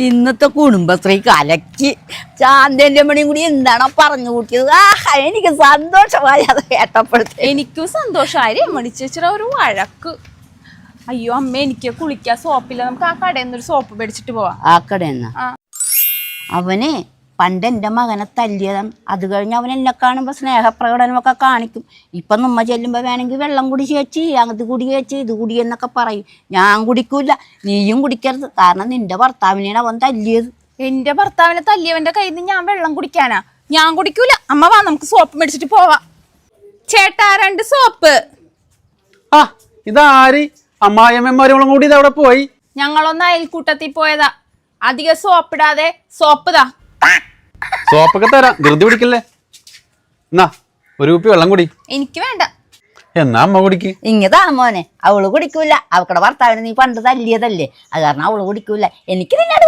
ഇന്നത്തെ കുടുംബശ്രീ കലക്കി ചാന്തന്റെ മണിയും കൂടി എന്താണോ പറഞ്ഞു കൂട്ടിയത്. എനിക്ക് സന്തോഷമായി അത് കേട്ടപ്പോഴത്തെ. എനിക്കും സന്തോഷമായി. രമണി ചേച്ചിയുടെ ഒരു വഴക്ക്. അയ്യോ അമ്മ, എനിക്ക് കുളിക്കാൻ സോപ്പില്ല, നമുക്ക് ആ കടയിൽ നിന്നൊരു സോപ്പ് മേടിച്ചിട്ട് പോവാം. ആ കടയെന്ന അവന് പണ്ട് എൻ്റെ മകനെ തല്ലിയതാണ്. അത് കഴിഞ്ഞ് അവൻ എന്നെ കാണുമ്പോൾ സ്നേഹപ്രകടനമൊക്കെ കാണിക്കും. ഇപ്പം നമ്മ ചെല്ലുമ്പോൾ വേണമെങ്കിൽ വെള്ളം കുടി ചേച്ചി, അത് കുടി ചേച്ചി, ഇത് കുടി എന്നൊക്കെ പറയും. ഞാൻ കുടിക്കൂല, നീയും കുടിക്കരുത്, കാരണം നിന്റെ ഭർത്താവിനെയാണ് അവൻ തല്ലിയത്. എന്റെ ഭർത്താവിനെ തല്ലിയവന്റെ കയ്യിൽ നിന്ന് ഞാൻ വെള്ളം കുടിക്കാനാ? ഞാൻ കുടിക്കൂല. അമ്മ വാ, നമുക്ക് സോപ്പ് മേടിച്ചിട്ട് പോവാം. ചേട്ടാ 2 സോപ്പ്. ആ ഇതാര് അമ്മായിയമ്മമാരും കൂടി ഇതവിടെ പോയി? ഞങ്ങളൊന്ന് അയൽക്കൂട്ടത്തിൽ പോയതാ. അധികം സോപ്പിടാതെ സോപ്പ് താ. സോപ്പൊക്കെ തരാം, ധൃതി പിടിക്കല്ലേ. എന്നാ 1 കുപ്പി വെള്ളം കുടി. എനിക്ക് വേണ്ട. എന്നാ അമ്മ കുടിക്ക്. ഇങ്ങതാ മോനെ, അവള് കുടിക്കൂല. അവക്കടെ ഭർത്താവിനെ നീ പണ്ട് തല്ലിയതല്ലേ, അത് കാരണം അവള് കുടിക്കൂല. എനിക്ക് നിന്നോട്